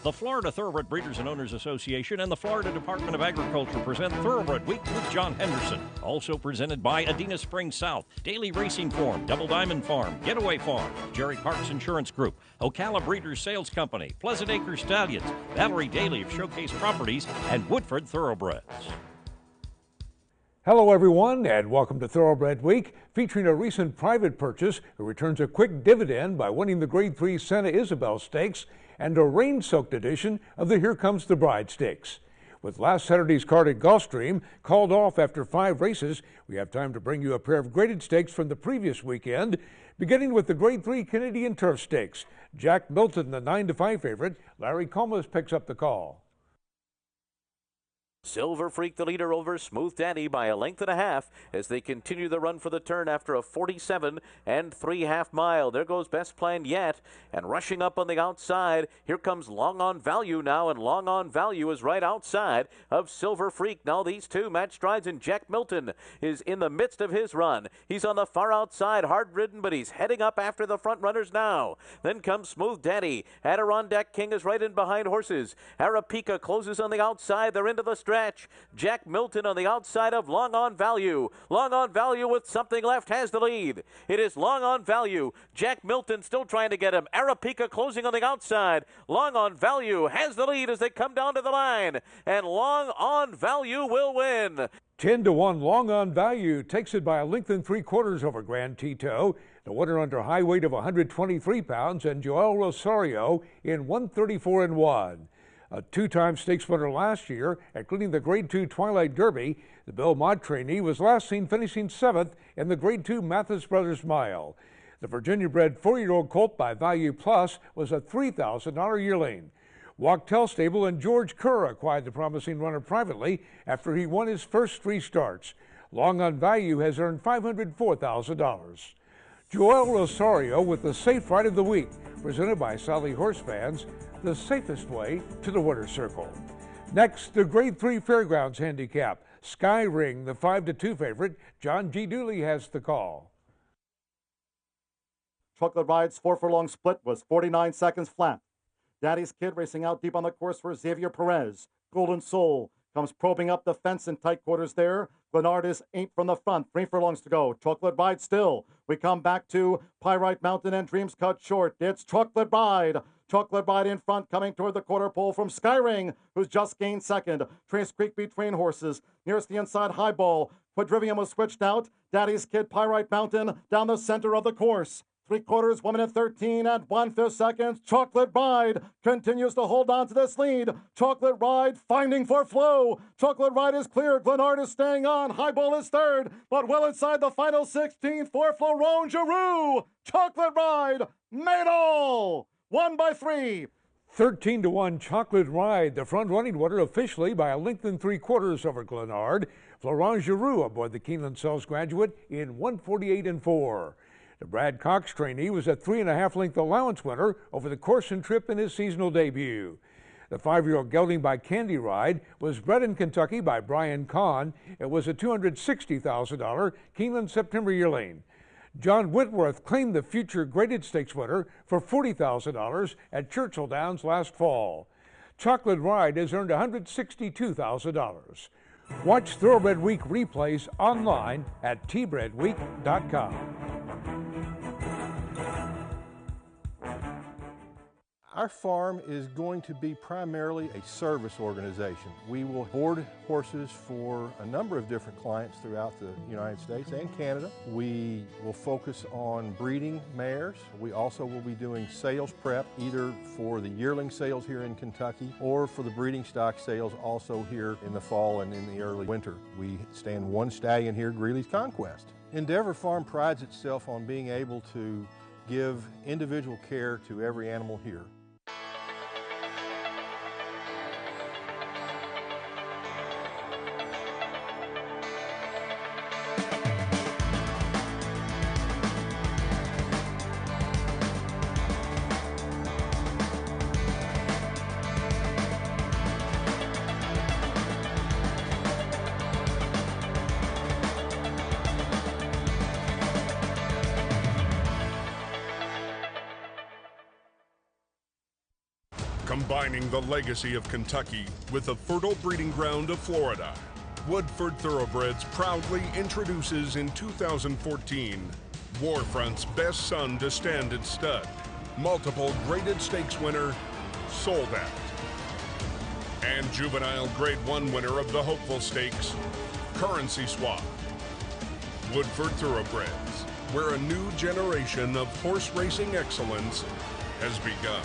The Florida Thoroughbred Breeders and Owners Association and the Florida Department of Agriculture present Thoroughbred Week with John Henderson. Also presented by Adena Springs South, Daily Racing Form, Double Diamond Farm, Getaway Farm, Jerry Parks Insurance Group, Ocala Breeders Sales Company, Pleasant Acres Stallions, Valerie Daly of Showcase Properties, and Woodford Thoroughbreds. Hello everyone, and welcome to Thoroughbred Week, featuring a recent private purchase who returns a quick dividend by winning the Grade 3 Santa Isabel Stakes and a rain-soaked edition of the Here Comes the Bride Stakes. With last Saturday's card at Gulfstream called off after 5 races, we have time to bring you a pair of graded stakes from the previous weekend, beginning with the Grade 3 Canadian Turf Stakes. Jack Milton, the 9-5 favorite. Larry Comas picks up the call. Silver Freak, the leader, over Smooth Daddy by a length and a half as they continue the run for the turn after a 47 3/2 mile. There goes Best Plan Yet, and rushing up on the outside, here comes Long On Value now, and Long On Value is right outside of Silver Freak. Now these two match strides, and Jack Milton is in the midst of his run. He's on the far outside, hard-ridden, but he's heading up after the front runners now. Then comes Smooth Daddy. Adirondack King is right in behind horses. Arapika closes on the outside. They're into the stretch. Jack Milton on the outside of Long On Value. Long On Value with something left has the lead. It is Long On Value. Jack Milton still trying to get him. Arapika closing on the outside. Long On Value has the lead as they come down to the line. And Long On Value will win. 10-1 Long On Value takes it by a length and 3/4 over Grand Tito. The winner under high weight of 123 pounds, and Joel Rosario in 134-1. A 2-time stakes winner last year, including the Grade 2 Twilight Derby, the Bill Mott trainee was last seen finishing 7th in the Grade 2 Mathis Brothers Mile. The Virginia-bred 4-year-old colt by Value Plus was a $3,000 yearling. Wachtel Stable and George Kerr acquired the promising runner privately after he won his first 3 starts. Long On Value has earned $504,000. Joel Rosario with the Safe Ride of the Week, presented by Sally Horse Fans, the safest way to the winner's circle. Next, the Grade 3 Fairgrounds Handicap. Sky Ring, the 5-2 favorite. John G. Dooley has the call. Chocolate Ride's 4 furlong split was 49 seconds flat. Daddy's Kid racing out deep on the course for Xavier Perez. Golden Soul comes probing up the fence in tight quarters there. Glenard is 8 from the front, 3 furlongs to go. Chocolate Ride still. We come back to Pyrite Mountain and Dreams Cut Short. It's Chocolate Ride. Chocolate Ride in front, coming toward the quarter pole from Skyring, who's just gained second. Trace Creek between horses. Nearest the inside, Highball. Quadrivium was switched out. Daddy's Kid, Pyrite Mountain, down the center of the course. 3/4, 1 minute 13 and 1/5 seconds. Chocolate Ride continues to hold on to this lead. Chocolate Ride finding for flow. Chocolate Ride is clear. Glenard is staying on. Highball is third, but well inside the final 16 for Florent Giroux. Chocolate Ride made all. 1 by 3. 13-1 Chocolate Ride, the front-running winner officially by a length and 3/4 over Glenard. Florent Giroux aboard the Keeneland Sells Graduate in 148-4. The Brad Cox trainee was a 3.5-length allowance winner over the course and trip in his seasonal debut. The 5-year-old gelding by Candy Ride was bred in Kentucky by Brian Kahn. It was a $260,000 Keeneland September yearling. John Whitworth claimed the future graded stakes winner for $40,000 at Churchill Downs last fall. Chocolate Ride has earned $162,000. Watch Thoroughbred Week replays online at tbredweek.com. Our farm is going to be primarily a service organization. We will board horses for a number of different clients throughout the United States and Canada. We will focus on breeding mares. We also will be doing sales prep, either for the yearling sales here in Kentucky or for the breeding stock sales also here in the fall and in the early winter. We stand one stallion here, Greeley's Conquest. Endeavor Farm prides itself on being able to give individual care to every animal here. combining the legacy of Kentucky with the fertile breeding ground of Florida. Woodford Thoroughbreds proudly introduces in 2014 Warfront's best son to stand at stud, multiple graded stakes winner, Sold Out, and juvenile Grade 1 winner of the Hopeful Stakes, Currency Swap. Woodford Thoroughbreds, where a new generation of horse racing excellence has begun.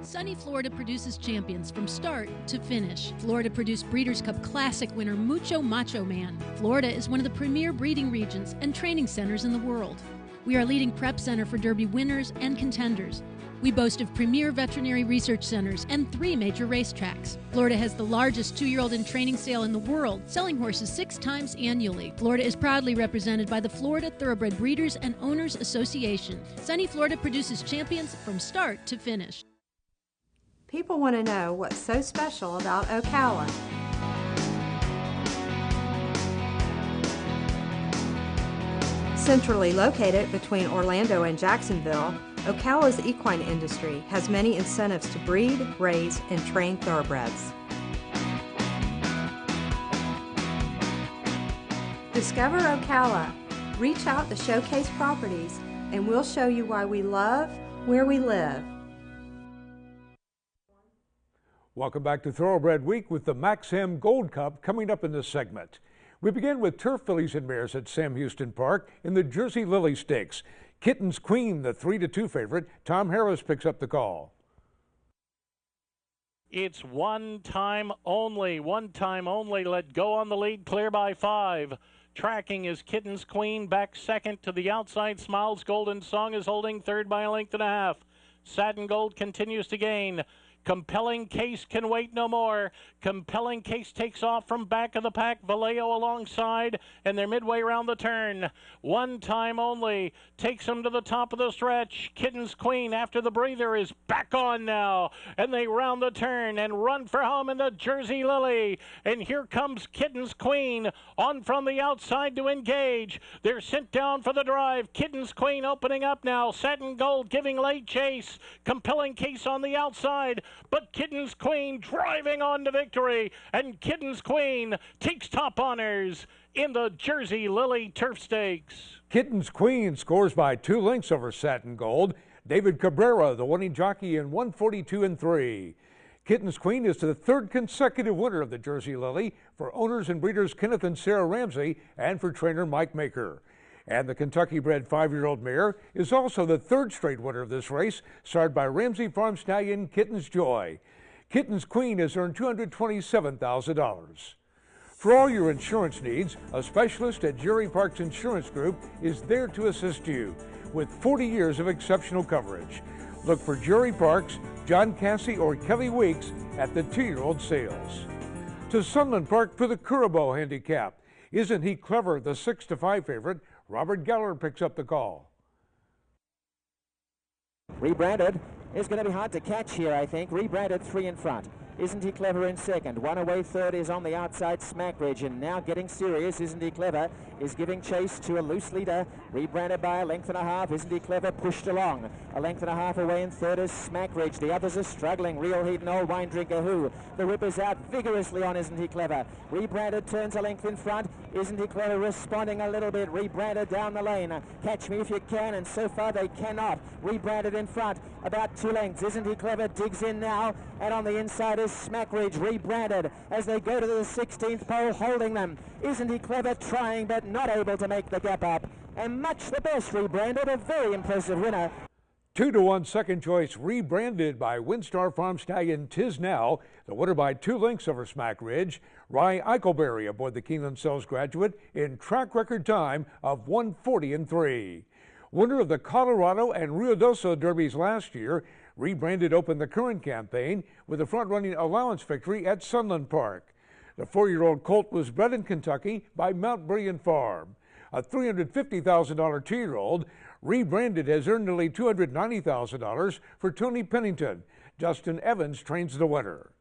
Sunny Florida produces champions from start to finish. Florida produced Breeders' Cup Classic winner Mucho Macho Man. Florida is one of the premier breeding regions and training centers in the world. We are a leading prep center for Derby winners and contenders. We boast of premier veterinary research centers and 3 major racetracks. Florida has the largest 2-year-old in training sale in the world, selling horses 6 times annually. Florida is proudly represented by the Florida Thoroughbred Breeders and Owners Association. Sunny Florida produces champions from start to finish. People want to know what's so special about Ocala. Centrally located between Orlando and Jacksonville, Ocala's equine industry has many incentives to breed, raise, and train thoroughbreds. Discover Ocala. Reach out to showcase properties, and we'll show you why we love where we live. Welcome back to Thoroughbred Week with the Max M Gold Cup coming up in this segment. We begin with turf fillies and mares at Sam Houston Park in the Jersey Lily Stakes. Kitten's Queen, the 3-2 favorite. Tom Harris picks up the call. It's one time only. Let go on the lead, clear by 5. Tracking is Kitten's Queen, back second to the outside. Smiles Golden Song is holding third by a length and a half. Satin Gold continues to gain. Compelling Case can wait no more. Compelling Case takes off from back of the pack. Vallejo alongside, and they're midway around the turn. One time only. Takes them to the top of the stretch. Kitten's Queen, after the breather, is back on now. And they round the turn and run for home in the Jersey Lily. And here comes Kitten's Queen on from the outside to engage. They're sent down for the drive. Kitten's Queen opening up now. Satin Gold giving late chase. Compelling Case on the outside. But Kitten's Queen driving on to victory, and Kitten's Queen takes top honors in the Jersey Lily Turf Stakes. Kitten's Queen scores by 2 lengths over Satin Gold. David Cabrera, the winning jockey, in 142-3. Kitten's Queen is the 3rd consecutive winner of the Jersey Lily for owners and breeders Kenneth and Sarah Ramsey and for trainer Mike Maker. And the Kentucky-bred 5-year-old mare is also the 3rd straight winner of this race, starred by Ramsey Farm stallion Kitten's Joy. Kitten's Queen has earned $227,000. For all your insurance needs, a specialist at Jerry Parks Insurance Group is there to assist you with 40 years of exceptional coverage. Look for Jerry Parks, John Cassie, or Kelly Weeks at the 2-year-old sales. To Sunland Park for the Curabo handicap. Isn't he clever, the 6-5 favorite? Robert Geller picks up the call. Rebranded is going to be hard to catch here, I think. Rebranded 3 in front. Isn't he clever in second? One away third is on the outside, Smackridge, and now getting serious. Isn't he clever? Is giving chase to a loose leader. Rebranded by a length and a half. Isn't he clever? Pushed along. A length and a half away in third is Smackridge. The others are struggling. Real Heat and Old Wine Drinker Who. The Ripper's out vigorously on Isn't He Clever. Rebranded turns a length in front. Isn't He Clever responding a little bit. Rebranded down the lane. Catch me if you can, and so far they cannot. Rebranded in front, about 2 lengths. Isn't He Clever digs in now, and on the inside is Smackridge. Rebranded as they go to the 16th pole, holding them. Isn't He Clever trying, but not able to make the gap up. And much the best, Rebranded, a very impressive winner. 2-1 second choice, Rebranded by Windstar Farm stallion Tis Now, the winner by 2 lengths over Smackridge. Rye Eichelberry aboard the Keeneland Sells Graduate in track record time of 140-3. Winner of the Colorado and Ruidoso Derbies last year, Rebranded opened the current campaign with a front-running allowance victory at Sunland Park. The 4-year-old colt was bred in Kentucky by Mount Brilliant Farm. A $350,000 2-year-old, Rebranded has earned nearly $290,000 for Tony Pennington. Justin Evans trains the winner.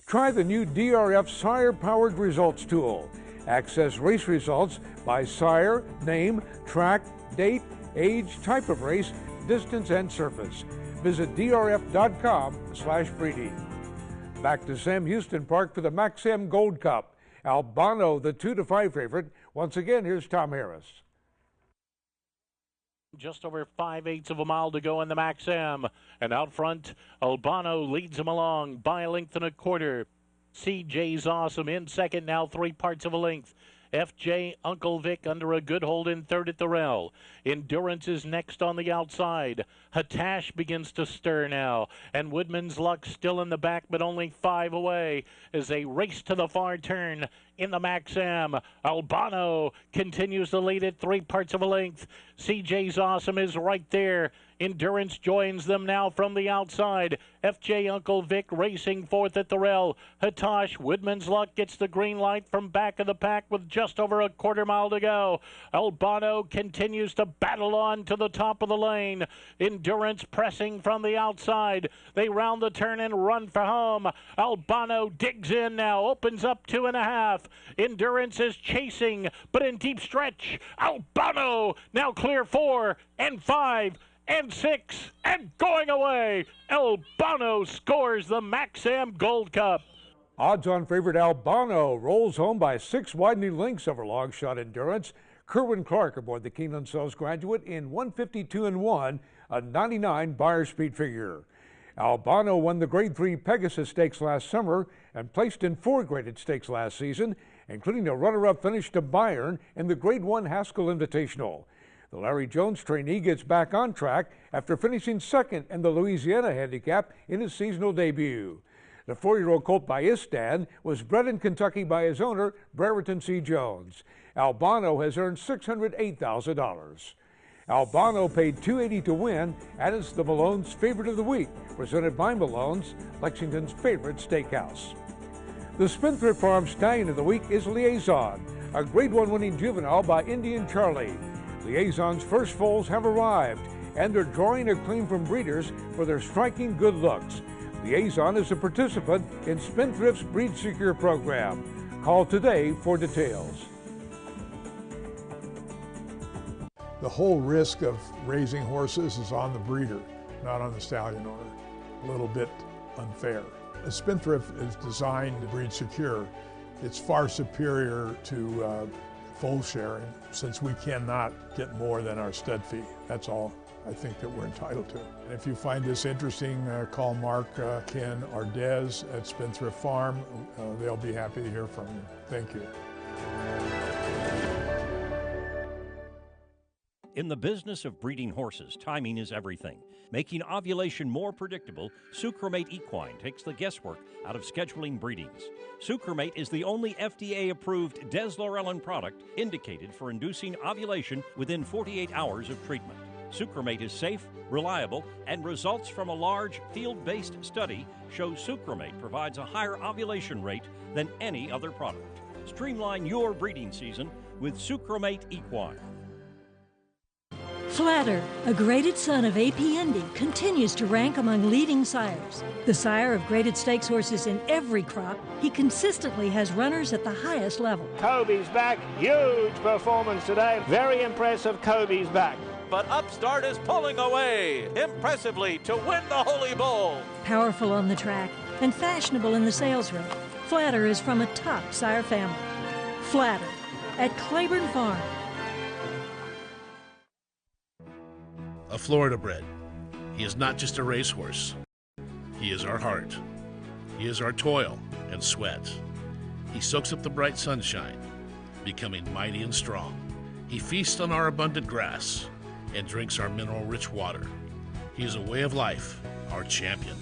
Try the new DRF Sire-powered results tool. Access race results by sire, name, track, date, age, type of race, distance, and surface. Visit drf.com/breeding. Back to Sam Houston Park for the Max M Gold Cup. Albano, the 2-5 favorite. Once again, here's Tom Harris. Just over 5/8 of a mile to go in the Max M. And out front, Albano leads him along by a length and a quarter. CJ's Awesome in second, now 3 parts of a length. FJ Uncle Vic under a good hold in third at the rail. Endurance is next on the outside. Hatash begins to stir now. And Woodman's Luck still in the back, but only 5 away as they race to the far turn in the Max M. Albano continues to lead at 3 parts of a length. CJ's Awesome is right there. Endurance joins them now from the outside. FJ Uncle Vic racing fourth at the rail. Hatash, Woodman's Luck gets the green light from back of the pack with just over a quarter mile to go. Albano continues to battle on to the top of the lane. Endurance pressing from the outside. They round the turn and run for home. Albano digs in now, opens up 2.5. Endurance is chasing, but in deep stretch. Albano now clear 4 and 5. And 6, and going away. Albano scores the Max M Gold Cup. Odds-on favorite Albano rolls home by 6 widening lengths over long shot Endurance. Kerwin Clark aboard the Keeneland Sells Graduate in 152-1, a 99 Beyer speed figure. Albano won the Grade 3 Pegasus Stakes last summer and placed in 4 graded stakes last season, including a runner-up finish to Bayern in the Grade 1 Haskell Invitational. The Larry Jones trainee gets back on track after finishing second in the Louisiana Handicap in his seasonal debut. The 4-year-old colt by Istan was bred in Kentucky by his owner, Brereton C. Jones. Albano has earned $608,000. Albano paid $280 to win and is the Malone's favorite of the week, presented by Malone's, Lexington's favorite steakhouse. The Spendthrift Farm Stallion of the week is Liaison, a Grade 1 winning juvenile by Indian Charlie. Liaison's first foals have arrived, and they're drawing acclaim from breeders for their striking good looks. Liaison is a participant in Spendthrift's Breed Secure program. Call today for details. The whole risk of raising horses is on the breeder, not on the stallion owner. A little bit unfair. A Spendthrift is designed to breed secure. It's far superior to foal sharing, since we cannot get more than our stud fee. That's all I think that we're entitled to. And if you find this interesting, call Mark, Ken, or Des at Spendthrift Farm. They'll be happy to hear from you. Thank you. In the business of breeding horses, timing is everything. Making ovulation more predictable, Sucromate Equine takes the guesswork out of scheduling breedings. Sucromate is the only FDA-approved deslorelin product indicated for inducing ovulation within 48 hours of treatment. Sucromate is safe, reliable, and results from a large field-based study show Sucromate provides a higher ovulation rate than any other product. Streamline your breeding season with Sucromate Equine. Flatter, a graded son of AP Indy, continues to rank among leading sires. The sire of graded stakes horses in every crop, he consistently has runners at the highest level. Kobe's back, huge performance today. Very impressive, Kobe's back. But Upstart is pulling away impressively to win the Holy Bull. Powerful on the track and fashionable in the sales ring, Flatter is from a top sire family. Flatter at Claiborne Farm. A Florida bred. He is not just a racehorse. He is our heart. He is our toil and sweat. He soaks up the bright sunshine, becoming mighty and strong. He feasts on our abundant grass and drinks our mineral-rich water. He is a way of life, our champion.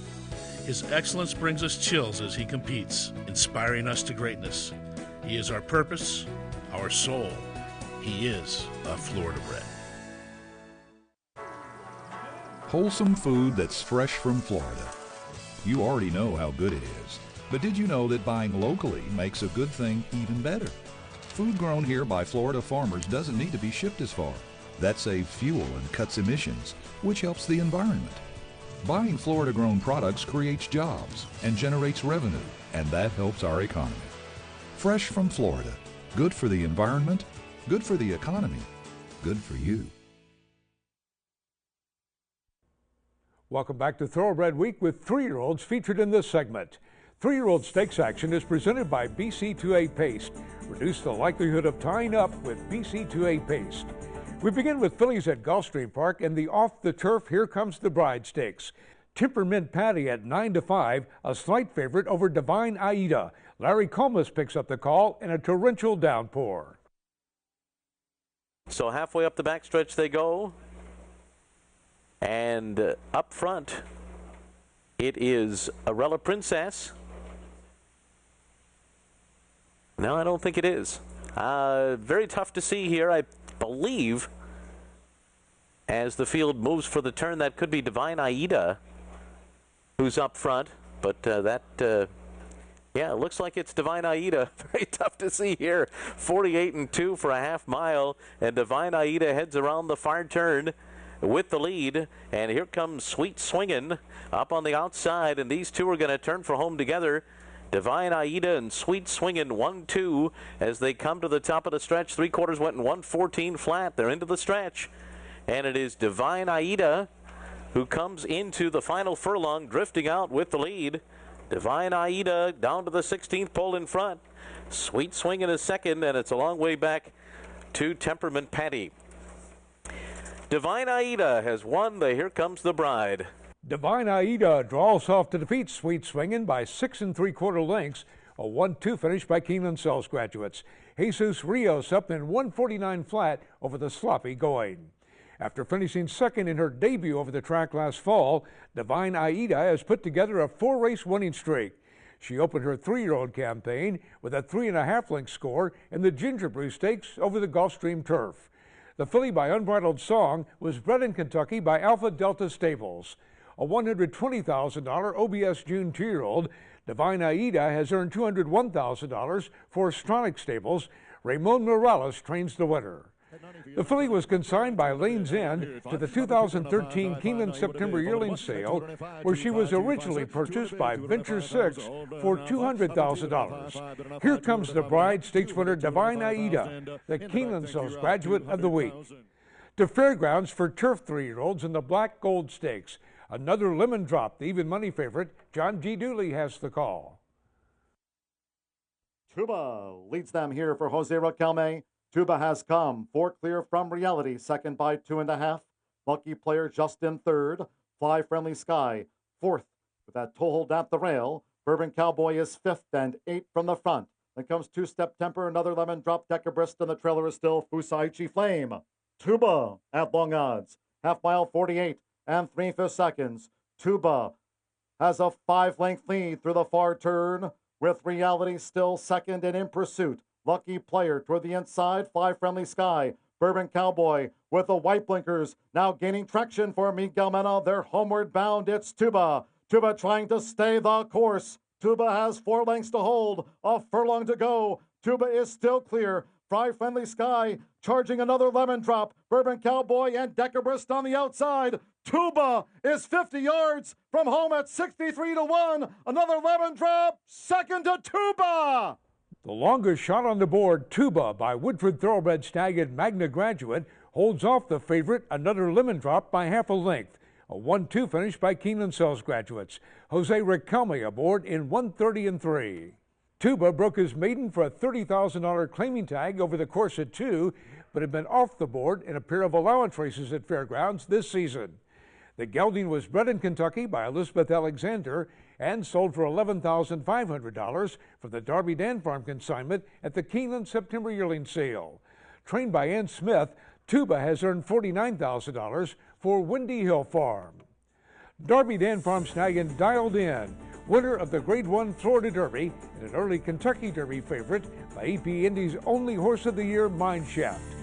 His excellence brings us chills as he competes, inspiring us to greatness. He is our purpose, our soul. He is a Florida bred. Wholesome food that's fresh from Florida. You already know how good it is, but did you know that buying locally makes a good thing even better? Food grown here by Florida farmers doesn't need to be shipped as far. That saves fuel and cuts emissions, which helps the environment. Buying Florida-grown products creates jobs and generates revenue, and that helps our economy. Fresh from Florida. Good for the environment, good for the economy, good for you. Welcome back to Thoroughbred Week with 3-year-olds featured in this segment. 3-year-old stakes action is presented by BC2A Paste. Reduce the likelihood of tying up with BC2A Paste. We begin with fillies at Gulfstream Park and the Off the Turf Here Comes the Bride Stakes. Temperament Patty at 9-5, a slight favorite over Divine Aida. Larry Comas picks up the call in a torrential downpour. So halfway up the backstretch they go. And up front, it is Arella Princess. No, I don't think it is. Very tough to see here. I believe as the field moves for the turn, that could be Divine Aida who's up front. But yeah, it looks like it's Divine Aida. Very tough to see here. 48-2 for a half mile. And Divine Aida heads around the far turn with the lead, and here comes Sweet Swingin' up on the outside, and these two are going to turn for home together. Divine Aida and Sweet Swingin' 1-2 as they come to the top of the stretch. 3/4 went in 1:14 flat. They're into the stretch, and it is Divine Aida who comes into the final furlong, drifting out with the lead. Divine Aida down to the 16th pole in front. Sweet Swingin' is second, and it's a long way back to Temperament Patty. Divine Aida has won the Here Comes the Bride. Divine Aida draws off to defeat Sweet Swingin' by 6 3/4 lengths. A 1-2 finish by Keeneland Sells graduates. Jesus Rios up in 1:49 flat over the sloppy going. After finishing second in her debut over the track last fall, Divine Aida has put together a 4-race winning streak. She opened her 3-year-old campaign with a 3.5 length score in the Ginger Brew Stakes over the Gulfstream turf. The filly by Unbridled Song was bred in Kentucky by Alpha Delta Stables. A $120,000 OBS June 2-year-old, Divine Aida has earned $201,000 for Stronach Stables. Ramon Morales trains the winner. The filly was consigned by Lane's End to the 2013 Keeneland September yearling sale, where she was originally purchased by Venture 6 for $200,000. Here comes the Bride Stakes winner Divine Aida, the Keeneland Sells Graduate of the Week. To Fairgrounds for turf 3-year-olds in the Black Gold Stakes. Another lemon drop, the even money favorite. John G. Dooley has the call. Tuba leads them here for Jose Raquelme. Tuba has come 4 clear from Reality, second by 2.5. Lucky Player just in third. Fly Friendly Sky, fourth with that toe hold at the rail. Bourbon Cowboy is fifth and 8 from the front. Then comes Two Step Temper, another lemon drop, Decabrist, and the trailer is still Fusaichi Flame. Tuba at long odds. Half mile 48 and 3/5 seconds. Tuba has a 5-length lead through the far turn, with Reality still second and in pursuit. Lucky Player toward the inside, Fly Friendly Sky. Bourbon Cowboy with the white blinkers, now gaining traction for Miguel Mena. They're homeward bound. It's Tuba. Tuba trying to stay the course. Tuba has 4 lengths to hold, a furlong to go. Tuba is still clear. Fly Friendly Sky charging another lemon drop. Bourbon Cowboy and Decabrist on the outside. Tuba is 50 yards from home at 63-1. Another lemon drop, second to Tuba. The longest shot on the board, Tuba, by Woodford Thoroughbred Stag and Magna Graduate, holds off the favorite, Another Lemon Drop, by half a length. A 1-2 finish by Keeneland Sells graduates. Jose Raquelme aboard in 1:30 3. Tuba broke his maiden for a $30,000 claiming tag over the course at 2, but had been off the board in a pair of allowance races at Fairgrounds this season. The gelding was bred in Kentucky by Elizabeth Alexander and sold for $11,500 from the Darby Dan Farm consignment at the Keeneland September yearling sale. Trained by Ann Smith, Tuba has earned $49,000 for Windy Hill Farm. Darby Dan Farm Snag and Dialed In, winner of the Grade 1 Florida Derby and an early Kentucky Derby favorite by EP Indy's only horse of the year, Mine Shaft.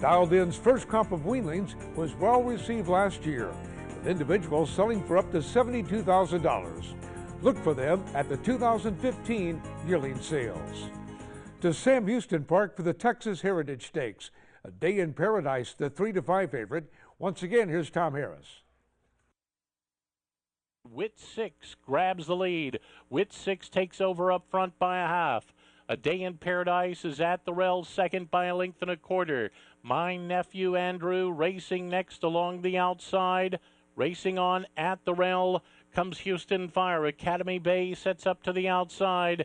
Dialed In's first crop of weanlings was well received last year, with individuals selling for up to $72,000. Look for them at the 2015 yearling sales. To Sam Houston Park for the Texas Heritage Stakes. A Day in Paradise, the 3-5 favorite. Once again, here's Tom Harris. Wit 6 grabs the lead. Wit 6 takes over up front by a half. A Day in Paradise is at the rail, second by a length and a quarter. My Nephew Andrew racing next along the outside. Racing on at the rail comes Houston Fire. Academy Bay sets up to the outside.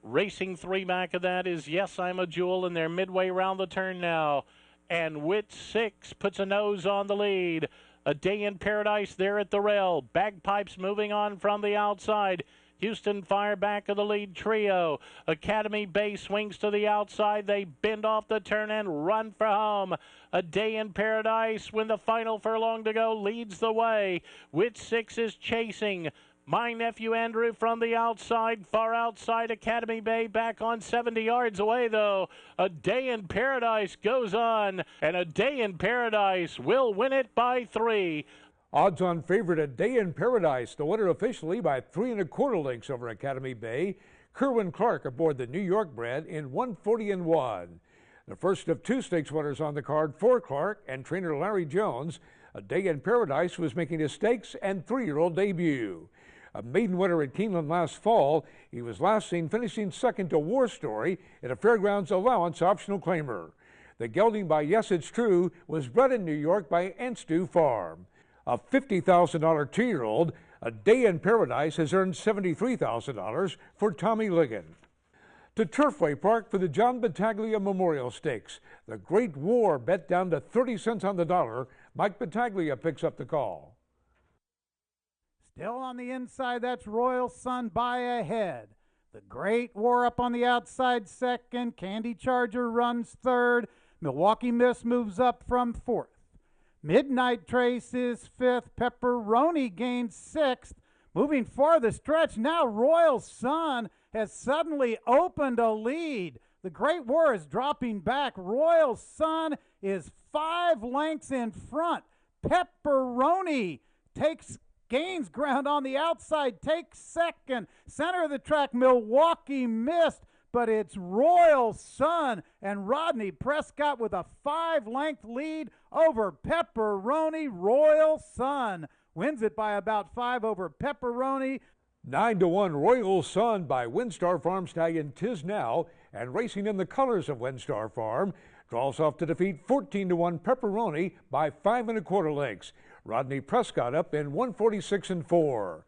Racing 3 back of that is Yes, I'm a Jewel, and they're midway round the turn now. And Wit 6 puts a nose on the lead. A Day in Paradise there at the rail. Bagpipes moving on from the outside. Houston Fire back of the lead trio. Academy Bay swings to the outside. They bend off the turn and run for home. A Day in Paradise, when the final furlong to go, leads the way. Wit 6 is chasing. My Nephew Andrew from the outside, far outside. Academy Bay back on 70 yards away, though. A Day in Paradise goes on, and A Day in Paradise will win it by 3. Odds on favorite A Day in Paradise, the winner officially by 3 1/4 lengths over Academy Bay. Kerwin Clark aboard the New York bred in 140-1. The first of 2 stakes winners on the card for Clark and trainer Larry Jones. A Day in Paradise was making his stakes and 3-year-old debut. A maiden winner at Keeneland last fall, he was last seen finishing second to War Story in a Fairgrounds Allowance optional claimer. The gelding by Yes It's True was bred in New York by Anstu Farm. A $50,000 2-year-old, A Day in Paradise has earned $73,000 for Tommy Ligon. To Turfway Park for the John Battaglia Memorial Stakes. The Great War bet down to 30 cents on the dollar. Mike Battaglia picks up the call. Still on the inside, that's Royal Sun by ahead. The Great War up on the outside second. Candy Charger runs third. Milwaukee Miss moves up from fourth. Midnight Trace is fifth. Pepperoni gains sixth. Moving for the stretch now, Royal Sun has suddenly opened a lead. The Great War is dropping back. Royal Sun is 5 lengths in front. Pepperoni gains ground on the outside, takes second. Center of the track, Milwaukee missed, but it's Royal Sun and Rodney Prescott with a 5-length lead over Pepperoni. Royal Sun wins it by about 5 over Pepperoni. 9-1 Royal Sun by Windstar Farm stallion Tis Now, and racing in the colors of Windstar Farm, draws off to defeat 14-1 Pepperoni by 5 1/4 lengths. Rodney Prescott up in 146-4.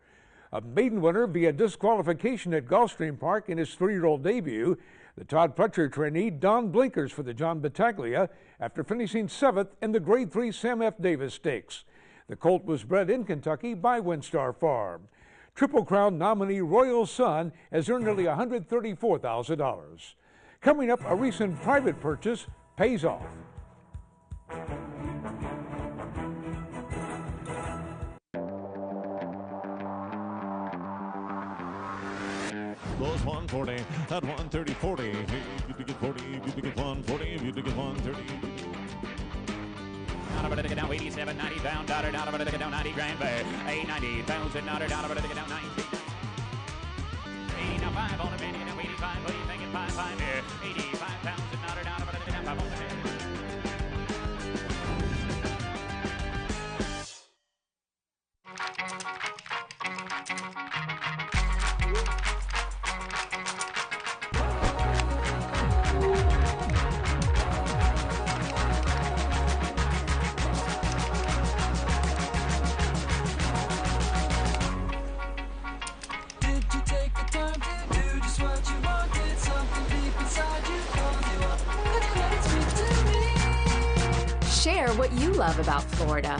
A maiden winner via disqualification at Gulfstream Park in his 3-year-old debut. The Todd Pletcher trainee Don Blinkers for the John Battaglia after finishing 7th in the Grade 3 Sam F. Davis Stakes. The colt was bred in Kentucky by Windstar Farm. Triple Crown nominee Royal Sun has earned nearly $134,000. Coming up, a recent private purchase pays off. Goes 140 at 130, 40. If you get 40, if you get 140, if you get 130. Down about to get down 87, 90 pound, down about to get down 90 grand bay. 890 pounds and down about to get down 90. 80 now 5 on a minute, now 85, what do you think in 5 here? 85 pounds and down about to get down 5 on a minute. Share what you love about Florida.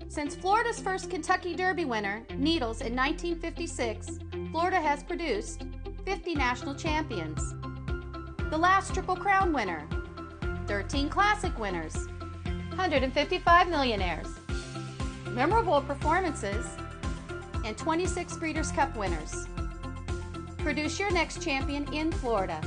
Since Florida's first Kentucky Derby winner, Needles, in 1956, Florida has produced 50 national champions, the last Triple Crown winner, 13 Classic winners, 155 millionaires, memorable performances, and 26 Breeders' Cup winners. Produce your next champion in Florida.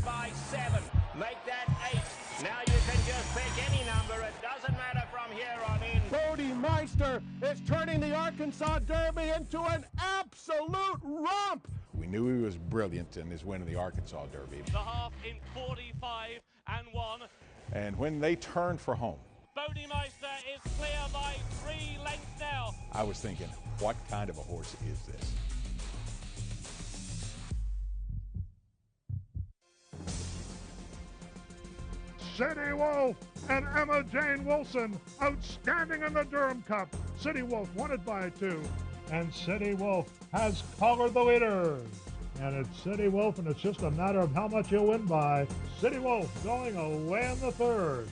By 7, make that 8. Now you can just pick any number. It doesn't matter from here on in. Bodie Meister is turning the Arkansas Derby into an absolute romp. We knew he was brilliant in his win in the Arkansas Derby. The half in 45 and 1. And when they turned for home, Bodie Meister is clear by 3 lengths now. I was thinking, what kind of a horse is this? City Wolf and Emma Jane Wilson, outstanding in the Durham Cup. City Wolf won it by 2. And City Wolf has collared the leaders. And it's City Wolf, and it's just a matter of how much you win by. City Wolf going away in the third.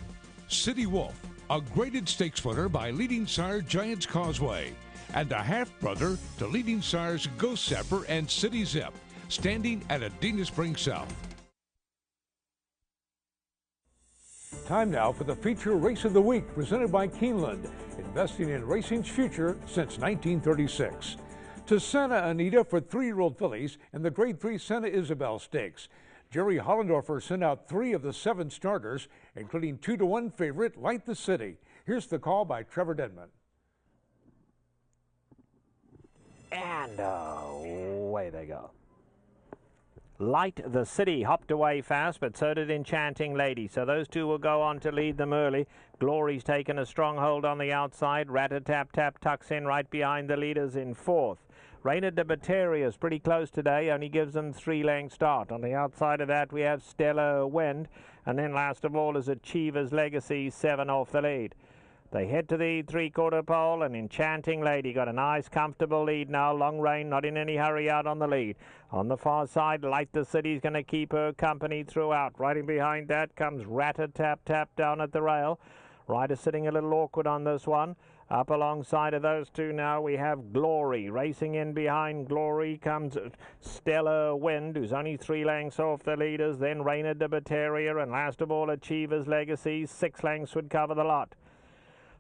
City Wolf, a graded stakes winner by Leading Sire Giants Causeway, and a half-brother to Leading Sires Ghost Zapper and City Zip, standing at Adena Springs South. Time now for the feature race of the week, presented by Keeneland, investing in racing's future since 1936. To Santa Anita for 3-year-old fillies and the Grade 3 Santa Isabel Stakes. Jerry Hollendorfer sent out 3 of the 7 starters, including 2-1 favorite Light the City. Here's the call by Trevor Denman. And away they go. Light the City hopped away fast, but so did Enchanting Lady. So those two will go on to lead them early. Glory's taken a strong hold on the outside. Rat-a-tap-tap tucks in right behind the leaders in 4th. Reina de Bateria is pretty close today, only gives them 3-length start. On the outside of that we have Stellar Wind, and then last of all is Achiever's Legacy, 7 off the lead. They head to the 3/4 pole, and Enchanting Lady got a nice comfortable lead now. Long Rain not in any hurry out on the lead. On the far side, Light the City's going to keep her company throughout. Right in behind that comes Rat-a-tap-tap down at the rail. Rider sitting a little awkward on this one. Up alongside of those two now we have Glory. Racing in behind Glory comes Stellar Wind, who's only 3 lengths off the leaders. Then Reina de Bateria, and last of all Achiever's Legacy. 6 lengths would cover the lot.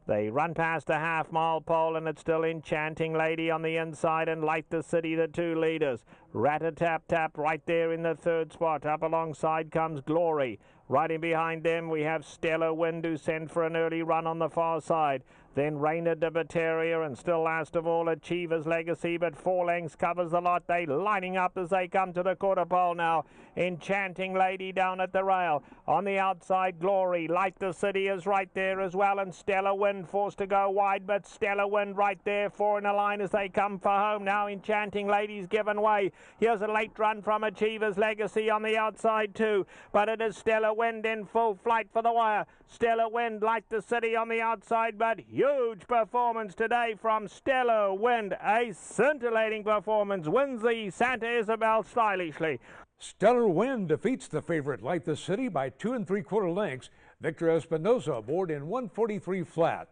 They run past the half-mile pole, and it's still Enchanting Lady on the inside and Light the City, the 2 leaders. Rat-a-tap-tap right there in the 3rd spot. Up alongside comes Glory. Right in behind them we have Stellar Wind, who sent for an early run on the far side. Then Reina de Bateria, and still last of all Achiever's Legacy, but 4 lengths covers the lot. They lining up as they come to the quarter pole now. Enchanting Lady down at the rail. On the outside, Glory. Light the City is right there as well, and Stellar Wind forced to go wide, but Stellar Wind right there, 4 in a line as they come for home. Now Enchanting Lady's given way. Here's a late run from Achiever's Legacy on the outside too, but it is Stellar Wind in full flight for the wire. Stellar Wind, Light the City on the outside, but huge performance today from Stellar Wind. A scintillating performance, wins the Santa Isabel stylishly. Stellar Wind defeats the favorite Light the City by 2 3/4 lengths. Victor Espinosa aboard in 143 flat.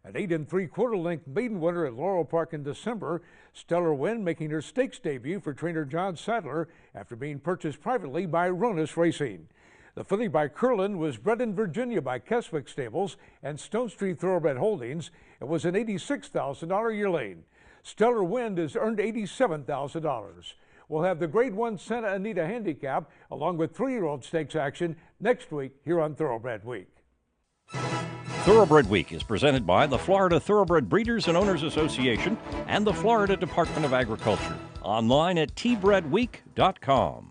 An 8 3/4 length maiden winner at Laurel Park in December, Stellar Wind making her stakes debut for trainer John Sadler after being purchased privately by Ronus Racing. The filly by Curlin was bred in Virginia by Keswick Stables and Stone Street Thoroughbred Holdings. It was an $86,000 yearling. Stellar Wind has earned $87,000. We'll have the Grade 1 Santa Anita Handicap along with 3-year-old stakes action next week here on Thoroughbred Week. Thoroughbred Week is presented by the Florida Thoroughbred Breeders and Owners Association and the Florida Department of Agriculture. Online at tbredweek.com.